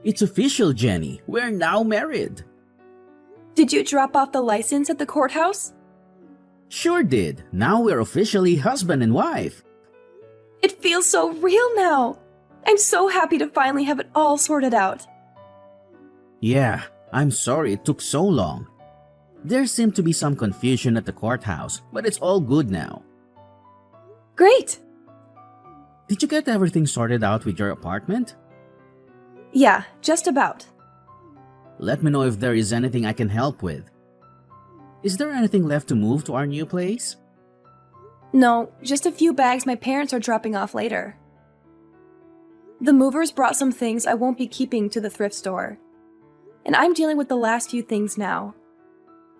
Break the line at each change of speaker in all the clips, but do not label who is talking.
It's official, Jenny. We're now married.
Did you drop off the license at the courthouse?
Sure did. Now we're officially husband and wife.
It feels so real now. I'm so happy to finally have it all sorted out.
Yeah, I'm sorry it took so long. There seemed to be some confusion at the courthouse, but it's all good now.
Great!
Did you get everything sorted out with your apartment?
Yeah, just about.
Let me know if there is anything I can help with. Is there anything left to move to our new place?
No, just a few bags my parents are dropping off later. The movers brought some things I won't be keeping to the thrift store. And I'm dealing with the last few things now.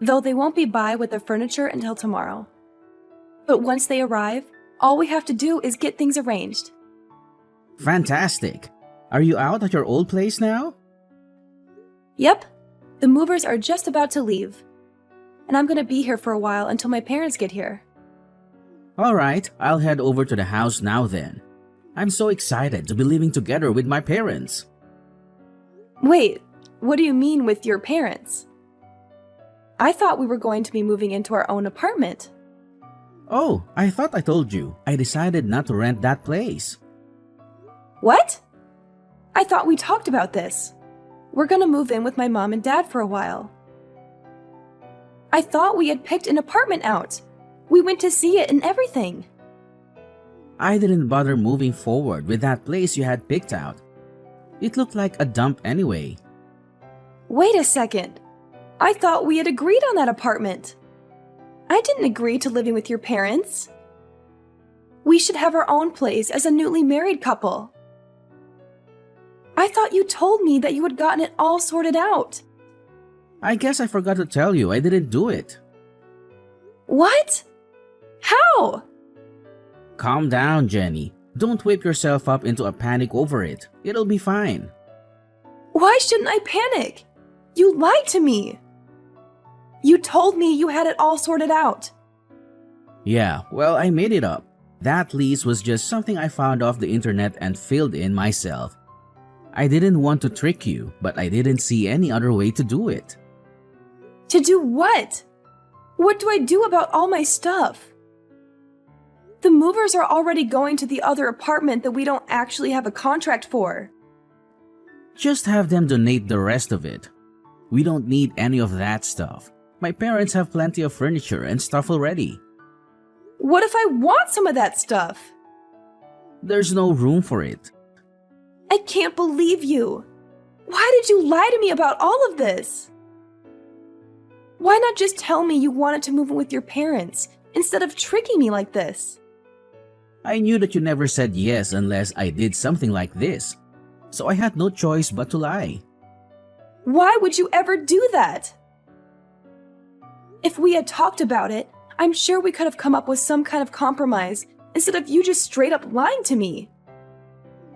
Though they won't be by with the furniture until tomorrow. But once they arrive, all we have to do is get things arranged.
Fantastic! Are you out at your old place now?
Yep, the movers are just about to leave. And I'm gonna be here for a while until my parents get here.
Alright, I'll head over to the house now then. I'm so excited to be living together with my parents.
Wait, what do you mean with your parents? I thought we were going to be moving into our own apartment.
Oh, I thought I told you. I decided not to rent that place.
What? I thought we talked about this. We're gonna move in with my mom and dad for a while. I thought we had picked an apartment out. We went to see it and everything.
I didn't bother moving forward with that place you had picked out. It looked like a dump anyway.
Wait a second. I thought we had agreed on that apartment. I didn't agree to living with your parents. We should have our own place as a newly married couple. I thought you told me that you had gotten it all sorted out.
I guess I forgot to tell you I didn't do it.
What? How?
Calm down, Jenny. Don't whip yourself up into a panic over it. It'll be fine.
Why shouldn't I panic? You lied to me. You told me you had it all sorted out.
Yeah, well, I made it up. That lease was just something I found off the internet and filled in myself. I didn't want to trick you, but I didn't see any other way to do it.
To do what? What do I do about all my stuff? The movers are already going to the other apartment that we don't actually have a contract for.
Just have them donate the rest of it. We don't need any of that stuff. My parents have plenty of furniture and stuff already.
What if I want some of that stuff?
There's no room for it.
I can't believe you. Why did you lie to me about all of this? Why not just tell me you wanted to move in with your parents instead of tricking me like this?
I knew that you never said yes unless I did something like this, so I had no choice but to lie.
Why would you ever do that? If we had talked about it, I'm sure we could have come up with some kind of compromise instead of you just straight up lying to me.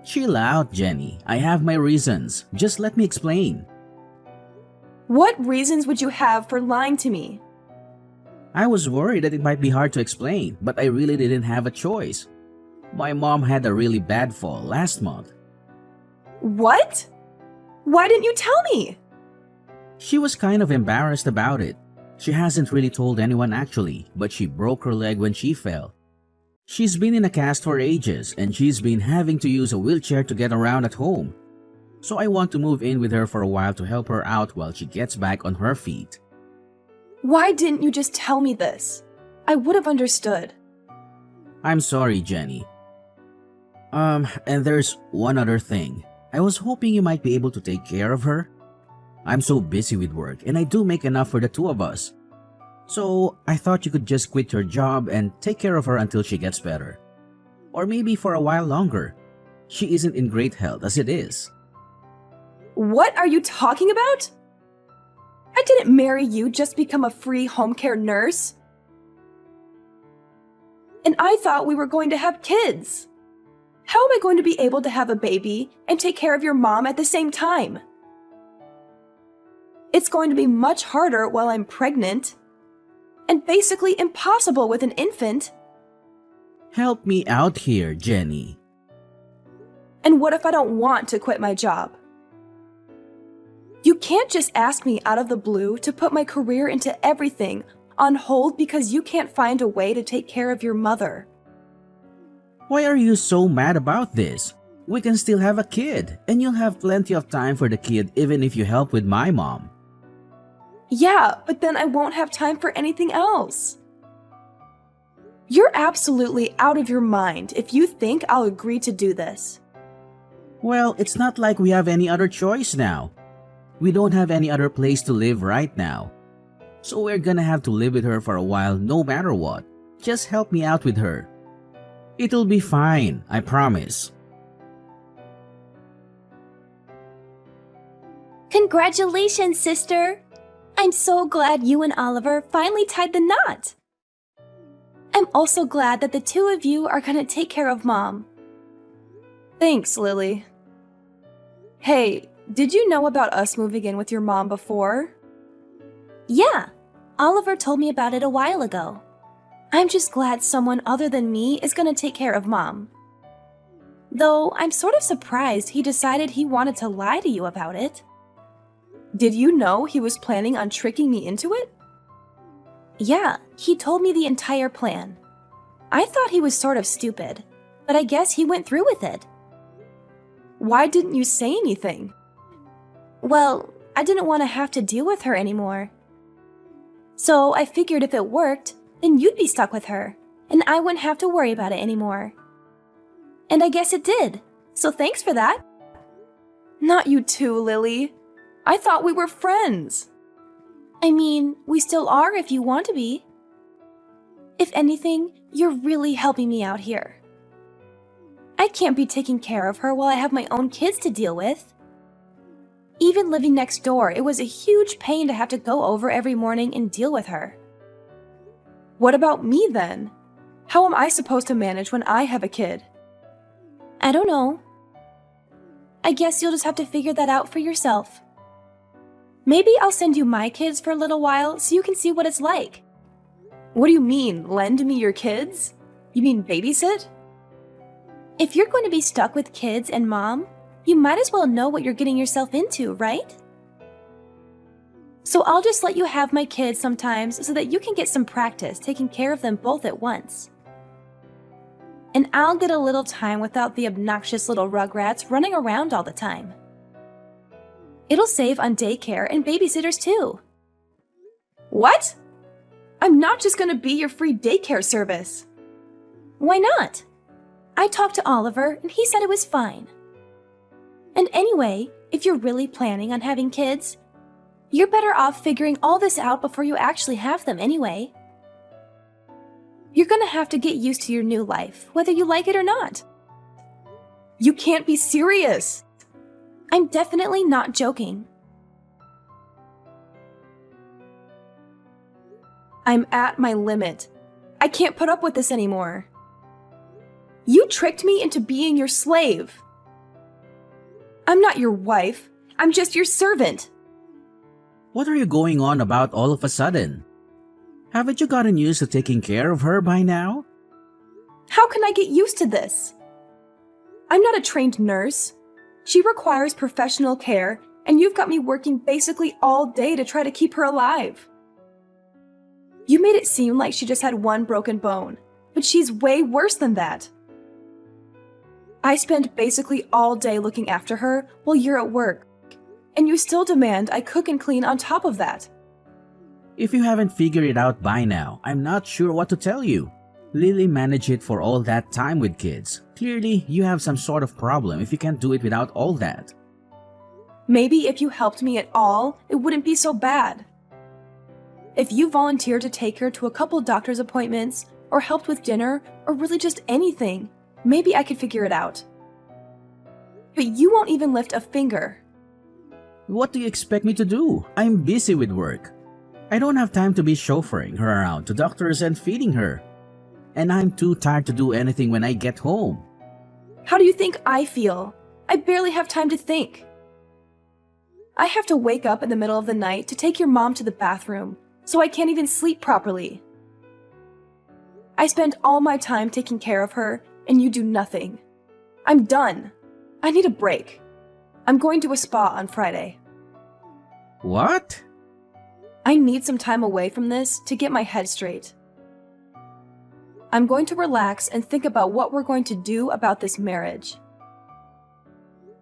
Chill out, Jenny. I have my reasons. Just let me explain.
What reasons would you have for lying to me?
I was worried that it might be hard to explain, but I really didn't have a choice. My mom had a really bad fall last month.
What? Why didn't you tell me?
She was kind of embarrassed about it. She hasn't really told anyone actually, but she broke her leg when she fell. She's been in a cast for ages and she's been having to use a wheelchair to get around at home. So I want to move in with her for a while to help her out while she gets back on her feet.
Why didn't you just tell me this? I would have understood.
I'm sorry, Jenny. And there's one other thing. I was hoping you might be able to take care of her. I'm so busy with work and I do make enough for the two of us. So I thought you could just quit your job and take care of her until she gets better. Or maybe for a while longer. She isn't in great health as it is.
What are you talking about? I didn't marry you just to become a free home care nurse. And I thought we were going to have kids. How am I going to be able to have a baby and take care of your mom at the same time? It's going to be much harder while I'm pregnant. And basically impossible with an infant.
Help me out here, Jenny.
And what if I don't want to quit my job? You can't just ask me out of the blue to put my career into everything on hold because you can't find a way to take care of your mother.
Why are you so mad about this? We can still have a kid, and you'll have plenty of time for the kid even if you help with my mom.
Yeah, but then I won't have time for anything else. You're absolutely out of your mind if you think I'll agree to do this.
Well, it's not like we have any other choice now. We don't have any other place to live right now. So we're gonna have to live with her for a while no matter what. Just help me out with her. It'll be fine, I promise.
Congratulations, sister! I'm so glad you and Oliver finally tied the knot. I'm also glad that the two of you are gonna take care of Mom. Thanks, Lily. Hey, did you know about us moving in with your mom before? Yeah, Oliver told me about it a while ago. I'm just glad someone other than me is gonna take care of Mom. Though I'm sort of surprised he decided he wanted to lie to you about it. Did you know he was planning on tricking me into it? Yeah, he told me the entire plan. I thought he was sort of stupid, but I guess he went through with it. Why didn't you say anything? Well, I didn't want to have to deal with her anymore. So I figured if it worked, then you'd be stuck with her, and I wouldn't have to worry about it anymore. And I guess it did, so thanks for that. Not you too, Lily. I thought we were friends. I mean, we still are if you want to be. If anything, you're really helping me out here. I can't be taking care of her while I have my own kids to deal with. Even living next door, it was a huge pain to have to go over every morning and deal with her. What about me then? How am I supposed to manage when I have a kid? I don't know. I guess you'll just have to figure that out for yourself. Maybe I'll send you my kids for a little while so you can see what it's like. What do you mean, lend me your kids? You mean babysit? If you're going to be stuck with kids and Mom, you might as well know what you're getting yourself into, right? So I'll just let you have my kids sometimes so that you can get some practice taking care of them both at once. And I'll get a little time without the obnoxious little rugrats running around all the time. It'll save on daycare and babysitters too. What? I'm not just going to be your free daycare service. Why not? I talked to Oliver and he said it was fine. And anyway, if you're really planning on having kids, you're better off figuring all this out before you actually have them anyway. You're gonna have to get used to your new life, whether you like it or not. You can't be serious! I'm definitely not joking. I'm at my limit. I can't put up with this anymore. You tricked me into being your slave. I'm not your wife. I'm just your servant.
What are you going on about all of a sudden? Haven't you gotten used to taking care of her by now?
How can I get used to this? I'm not a trained nurse. She requires professional care, and you've got me working basically all day to try to keep her alive. You made it seem like she just had one broken bone, but she's way worse than that. I spend basically all day looking after her while you're at work, and you still demand I cook and clean on top of that.
If you haven't figured it out by now, I'm not sure what to tell you. Lily managed it for all that time with kids. Clearly, you have some sort of problem if you can't do it without all that.
Maybe if you helped me at all, it wouldn't be so bad. If you volunteered to take her to a couple doctor's appointments, or helped with dinner, or really just anything, maybe I could figure it out. But you won't even lift a finger.
What do you expect me to do? I'm busy with work. I don't have time to be chauffeuring her around to doctors and feeding her. And I'm too tired to do anything when I get home.
How do you think I feel? I barely have time to think. I have to wake up in the middle of the night to take your mom to the bathroom, so I can't even sleep properly. I spend all my time taking care of her, and you do nothing. I'm done. I need a break. I'm going to a spa on Friday.
What?
I need some time away from this to get my head straight. I'm going to relax and think about what we're going to do about this marriage.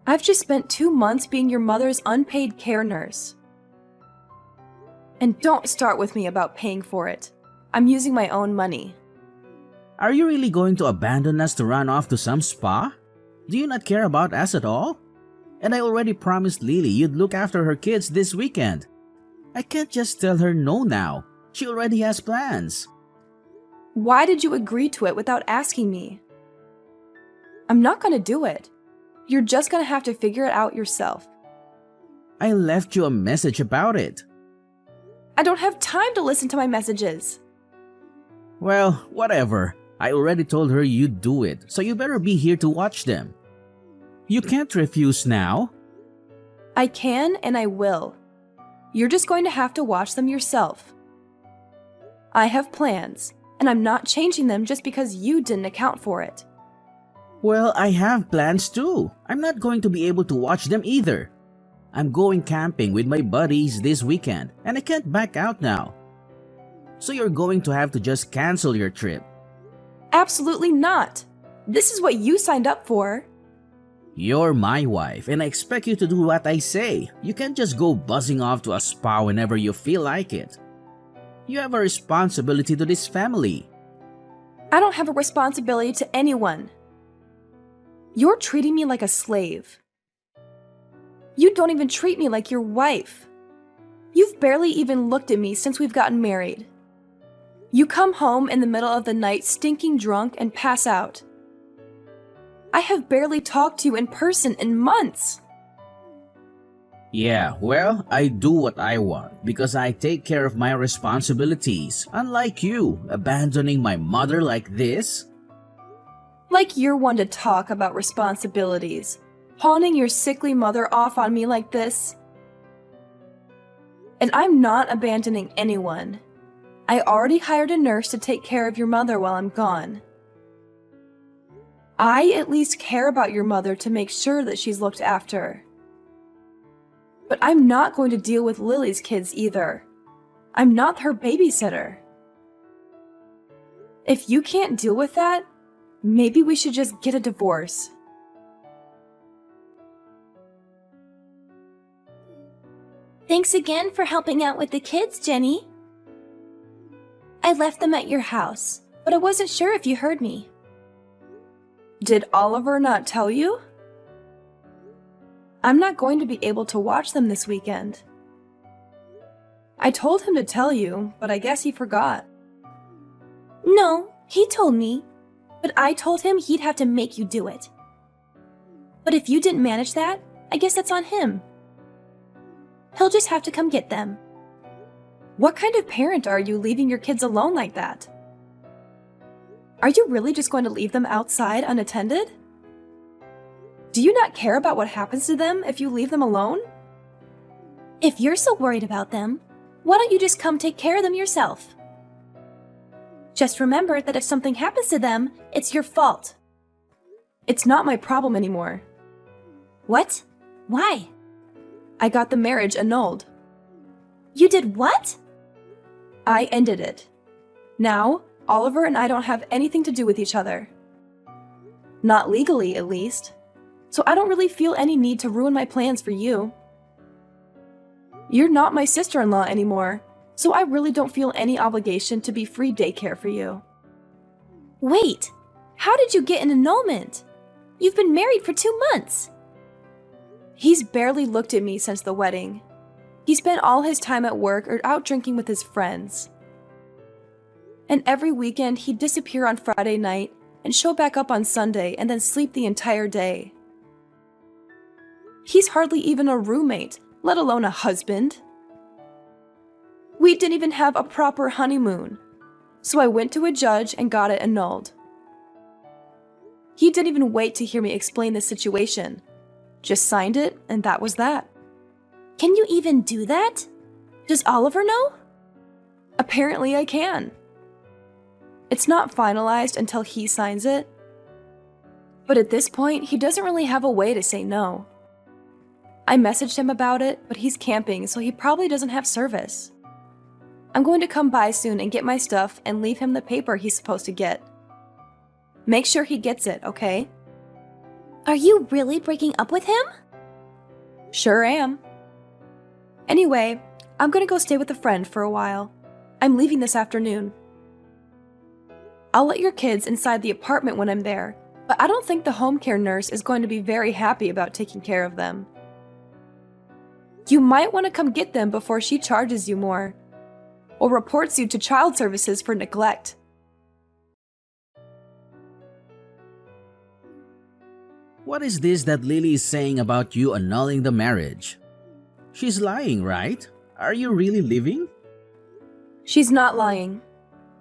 I've just spent 2 months being your mother's unpaid care nurse. And don't start with me about paying for it. I'm using my own money.
Are you really going to abandon us to run off to some spa? Do you not care about us at all? And I already promised Lily you'd look after her kids this weekend. I can't just tell her no now. She already has plans.
Why did you agree to it without asking me? I'm not going to do it. You're just going to have to figure it out yourself.
I left you a message about it.
I don't have time to listen to my messages.
Well, whatever. I already told her you'd do it, so you better be here to watch them. You can't refuse now.
I can and I will. You're just going to have to watch them yourself. I have plans, and I'm not changing them just because you didn't account for it.
Well, I have plans too. I'm not going to be able to watch them either. I'm going camping with my buddies this weekend, and I can't back out now. So you're going to have to just cancel your trip.
Absolutely not. This is what you signed up for.
You're my wife, and I expect you to do what I say. You can't just go buzzing off to a spa whenever you feel like it. You have a responsibility to this family.
I don't have a responsibility to anyone. You're treating me like a slave. You don't even treat me like your wife. You've barely even looked at me since we've gotten married. You come home in the middle of the night stinking drunk and pass out. I have barely talked to you in person in months.
Yeah, well, I do what I want because I take care of my responsibilities, unlike you, abandoning my mother like this.
Like you're one to talk about responsibilities, pawning your sickly mother off on me like this. And I'm not abandoning anyone. I already hired a nurse to take care of your mother while I'm gone. I at least care about your mother to make sure that she's looked after. But I'm not going to deal with Lily's kids either. I'm not her babysitter. If you can't deal with that, maybe we should just get a divorce.
Thanks again for helping out with the kids, Jenny. I left them at your house, but I wasn't sure if you heard me.
Did Oliver not tell you? I'm not going to be able to watch them this weekend. I told him to tell you, but I guess he forgot.
No, he told me, but I told him he'd have to make you do it. But if you didn't manage that, I guess that's on him. He'll just have to come get them.
What kind of parent are you leaving your kids alone like that? Are you really just going to leave them outside unattended? Do you not care about what happens to them if you leave them alone?
If you're so worried about them, why don't you just come take care of them yourself? Just remember that if something happens to them, it's your fault.
It's not my problem anymore.
What? Why?
I got the marriage annulled.
You did what?
I ended it. Now, Oliver and I don't have anything to do with each other. Not legally, at least. So I don't really feel any need to ruin my plans for you. You're not my sister-in-law anymore, so I really don't feel any obligation to be free daycare for you.
Wait, how did you get an annulment? You've been married for 2 months.
He's barely looked at me since the wedding. He spent all his time at work or out drinking with his friends. And every weekend he'd disappear on Friday night and show back up on Sunday and then sleep the entire day. He's hardly even a roommate, let alone a husband. We didn't even have a proper honeymoon, so I went to a judge and got it annulled. He didn't even wait to hear me explain the situation. Just signed it, and that was that.
Can you even do that? Does Oliver know?
Apparently I can. It's not finalized until he signs it. But at this point, he doesn't really have a way to say no. I messaged him about it, but he's camping, so he probably doesn't have service. I'm going to come by soon and get my stuff and leave him the paper he's supposed to get. Make sure he gets it, okay?
Are you really breaking up with him?
Sure am. Anyway, I'm gonna go stay with a friend for a while. I'm leaving this afternoon. I'll let your kids inside the apartment when I'm there, but I don't think the home care nurse is going to be very happy about taking care of them. You might want to come get them before she charges you more, or reports you to child services for neglect.
What is this that Lily is saying about you annulling the marriage? She's lying, right? Are you really leaving?
She's not lying.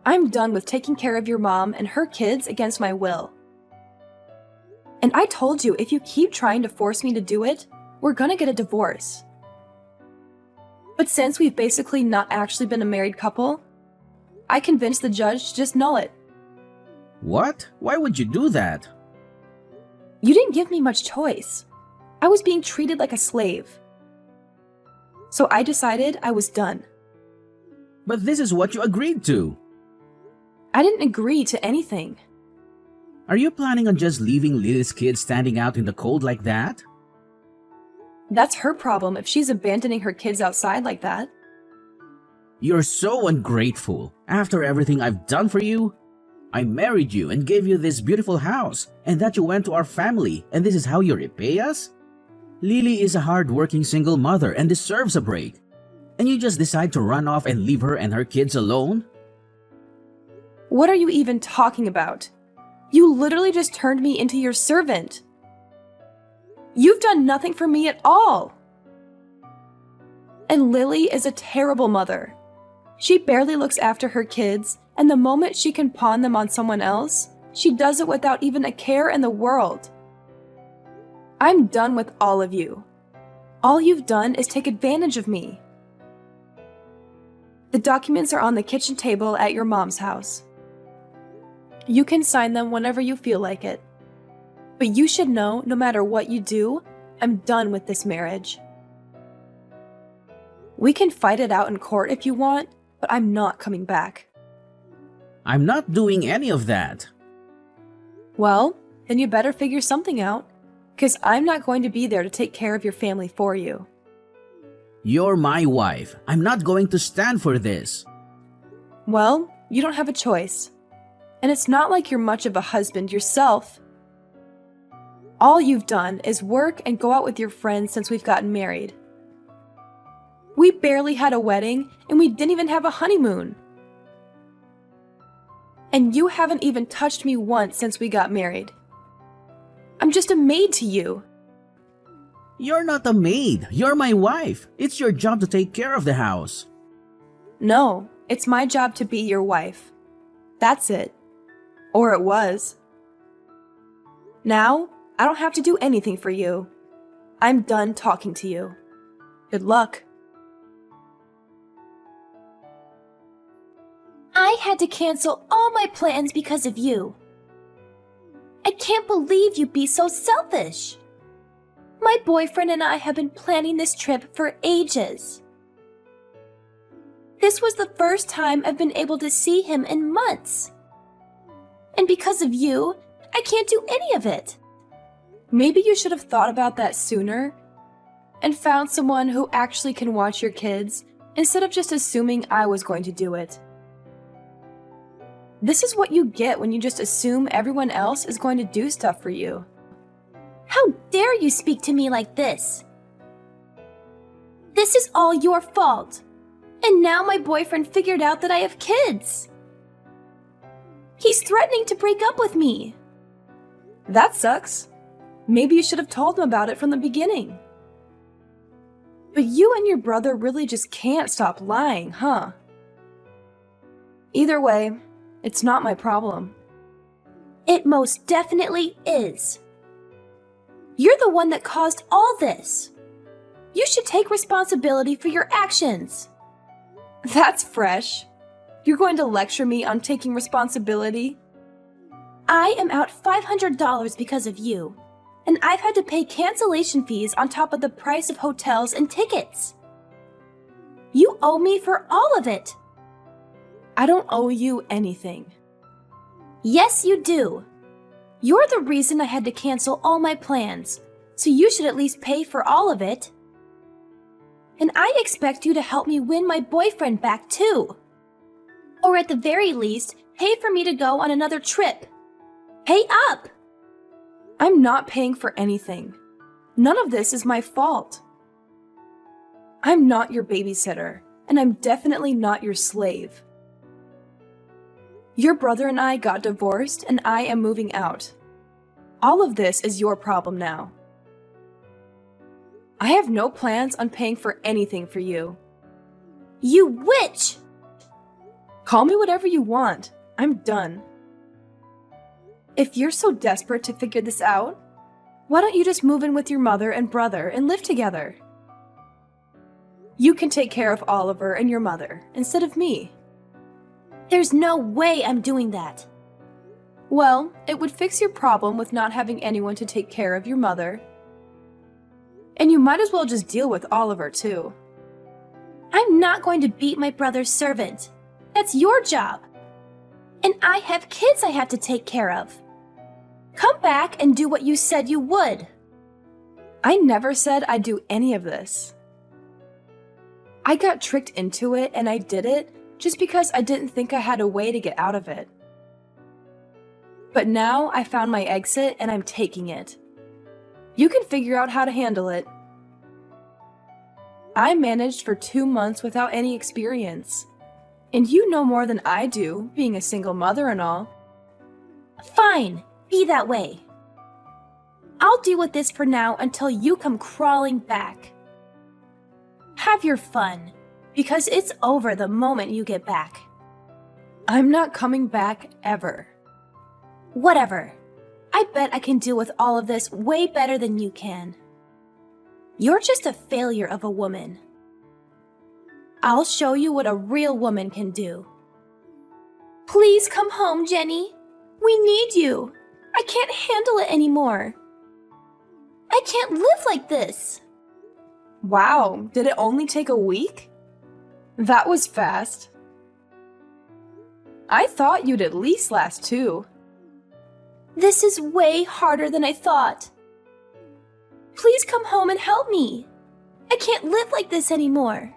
I'm done with taking care of your mom and her kids against my will. And I told you, if you keep trying to force me to do it, we're gonna get a divorce. But since we've basically not actually been a married couple, I convinced the judge to just null it.
What? Why would you do that?
You didn't give me much choice. I was being treated like a slave. So I decided I was done.
But this is what you agreed to.
I didn't agree to anything.
Are you planning on just leaving Lily's kids standing out in the cold like that?
That's her problem if she's abandoning her kids outside like that.
You're so ungrateful. After everything I've done for you, I married you and gave you this beautiful house, and that you went to our family, and this is how you repay us? Lily is a hard-working single mother and deserves a break. And you just decide to run off and leave her and her kids alone?
What are you even talking about? You literally just turned me into your servant. You've done nothing for me at all. And Lily is a terrible mother. She barely looks after her kids, and the moment she can pawn them on someone else, she does it without even a care in the world. I'm done with all of you. All you've done is take advantage of me. The documents are on the kitchen table at your mom's house. You can sign them whenever you feel like it. But you should know, no matter what you do, I'm done with this marriage. We can fight it out in court if you want, but I'm not coming back.
I'm not doing any of that.
Well, then you better figure something out, because I'm not going to be there to take care of your family for you.
You're my wife. I'm not going to stand for this.
Well, you don't have a choice. And it's not like you're much of a husband yourself. All you've done is work and go out with your friends since we've gotten married. We barely had a wedding, and we didn't even have a honeymoon. And you haven't even touched me once since we got married. I'm just a maid to you.
You're not a maid. You're my wife. It's your job to take care of the house.
No, it's my job to be your wife. That's it. Or it was. Now, I don't have to do anything for you. I'm done talking to you. Good luck.
I had to cancel all my plans because of you. I can't believe you'd be so selfish. My boyfriend and I have been planning this trip for ages. This was the first time I've been able to see him in months. And because of you, I can't do any of it.
Maybe you should have thought about that sooner and found someone who actually can watch your kids instead of just assuming I was going to do it. This is what you get when you just assume everyone else is going to do stuff for you.
How dare you speak to me like this? This is all your fault. And now my boyfriend figured out that I have kids. He's threatening to break up with me.
That sucks. Maybe you should have told him about it from the beginning. But you and your brother really just can't stop lying, huh? Either way, it's not my problem.
It most definitely is. You're the one that caused all this. You should take responsibility for your actions.
That's fresh. You're going to lecture me on taking responsibility?
I am out $500 because of you, And I've had to pay cancellation fees on top of the price of hotels and tickets. You owe me for all of it.
I don't owe you anything.
Yes, you do. You're the reason I had to cancel all my plans, so you should at least pay for all of it. And I expect you to help me win my boyfriend back too. Or at the very least, pay for me to go on another trip. Pay up!
I'm not paying for anything. None of this is my fault. I'm not your babysitter, and I'm definitely not your slave. Your brother and I got divorced, and I am moving out. All of this is your problem now. I have no plans on paying for anything for you.
You witch!
Call me whatever you want. I'm done. If you're so desperate to figure this out, why don't you just move in with your mother and brother and live together? You can take care of Oliver and your mother instead of me.
There's no way I'm doing that.
Well, it would fix your problem with not having anyone to take care of your mother. And you might as well just deal with Oliver too.
I'm not going to beat my brother's servant. That's your job. And I have kids I have to take care of. Come back and do what you said you would.
I never said I'd do any of this. I got tricked into it and I did it just because I didn't think I had a way to get out of it. But now I found my exit and I'm taking it. You can figure out how to handle it. I managed for 2 months without any experience. And you know more than I do, being a single mother and all.
Fine, be that way. I'll deal with this for now until you come crawling back. Have your fun, because it's over the moment you get back.
I'm not coming back ever.
Whatever. I bet I can deal with all of this way better than you can. You're just a failure of a woman. I'll show you what a real woman can do. Please come home, Jenny. We need you. I can't handle it anymore. I can't live like this.
Wow, did it only take a week? That was fast. I thought you'd at least last 2.
This is way harder than I thought. Please come home and help me. I can't live like this anymore.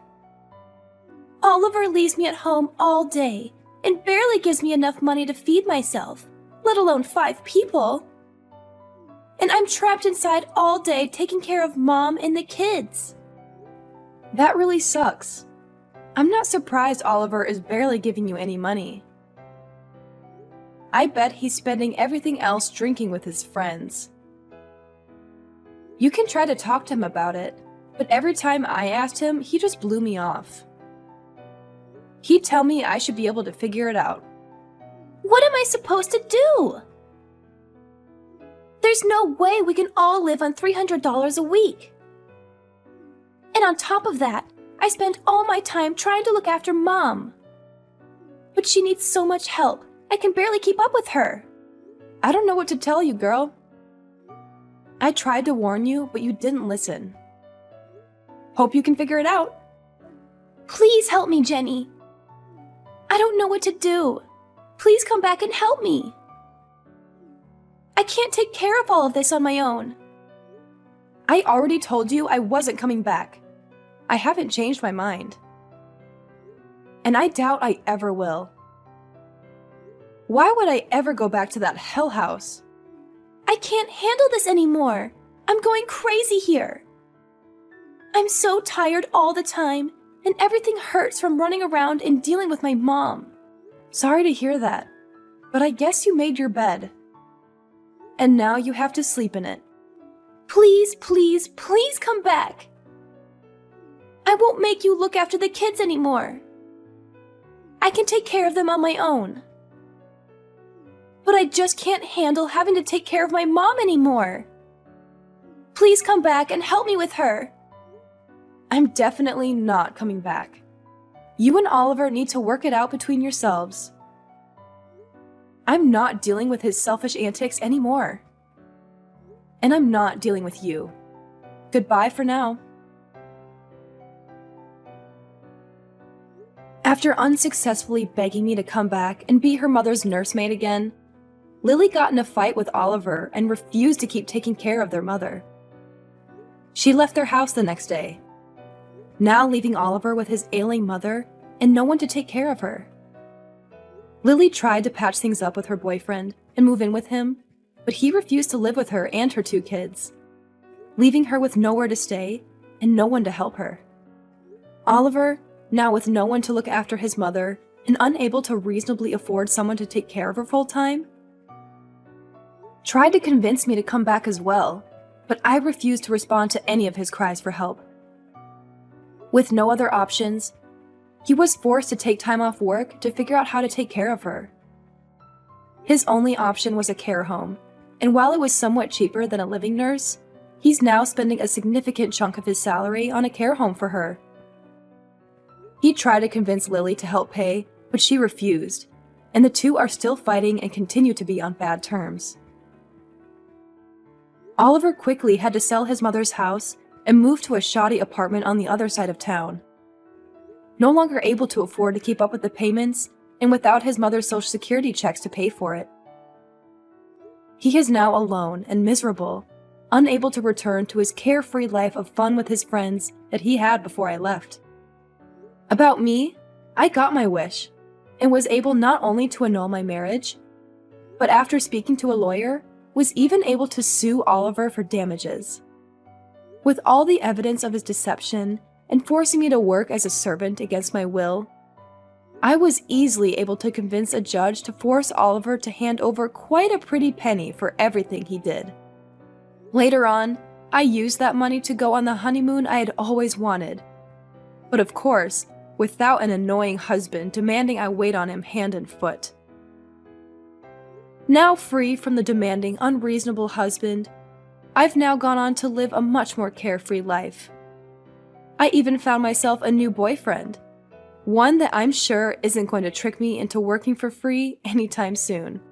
Oliver leaves me at home all day and barely gives me enough money to feed myself, let alone 5 people. And I'm trapped inside all day taking care of Mom and the kids.
That really sucks. I'm not surprised Oliver is barely giving you any money. I bet he's spending everything else drinking with his friends. You can try to talk to him about it, but every time I asked him, he just blew me off. He'd tell me I should be able to figure it out.
What am I supposed to do? There's no way we can all live on $300 a week. And on top of that, I spend all my time trying to look after Mom. But she needs so much help, I can barely keep up with her.
I don't know what to tell you, girl. I tried to warn you, but you didn't listen. Hope you can figure it out.
Please help me, Jenny. I don't know what to do. Please come back and help me. I can't take care of all of this on my own.
I already told you I wasn't coming back. I haven't changed my mind. And I doubt I ever will. Why would I ever go back to that hell house?
I can't handle this anymore. I'm going crazy here. I'm so tired all the time, and everything hurts from running around and dealing with my mom.
Sorry to hear that, but I guess you made your bed. And now you have to sleep in it.
Please, please, please come back. I won't make you look after the kids anymore. I can take care of them on my own. But I just can't handle having to take care of my mom anymore. Please come back and help me with her.
I'm definitely not coming back. You and Oliver need to work it out between yourselves. I'm not dealing with his selfish antics anymore. and I'm not dealing with you. Goodbye for now. After unsuccessfully begging me to come back and be her mother's nursemaid again, Lily got in a fight with Oliver and refused to keep taking care of their mother. She left their house the next day, now leaving Oliver with his ailing mother and no one to take care of her. Lily tried to patch things up with her boyfriend and move in with him, but he refused to live with her and her 2 kids, leaving her with nowhere to stay and no one to help her. Oliver, now with no one to look after his mother and unable to reasonably afford someone to take care of her full time, tried to convince me to come back as well, but I refused to respond to any of his cries for help. With no other options, he was forced to take time off work to figure out how to take care of her. His only option was a care home, and while it was somewhat cheaper than a living nurse, he's now spending a significant chunk of his salary on a care home for her. He tried to convince Lily to help pay, but she refused, and the two are still fighting and continue to be on bad terms. Oliver quickly had to sell his mother's house and move to a shoddy apartment on the other side of town. No longer able to afford to keep up with the payments and without his mother's social security checks to pay for it. He is now alone and miserable, unable to return to his carefree life of fun with his friends that he had before I left. About me, I got my wish and was able not only to annul my marriage, but after speaking to a lawyer, was even able to sue Oliver for damages. With all the evidence of his deception and forcing me to work as a servant against my will, I was easily able to convince a judge to force Oliver to hand over quite a pretty penny for everything he did. Later on, I used that money to go on the honeymoon I had always wanted. But of course, without an annoying husband demanding I wait on him hand and foot. Now free from the demanding, unreasonable husband, I've now gone on to live a much more carefree life. I even found myself a new boyfriend, one that I'm sure isn't going to trick me into working for free anytime soon.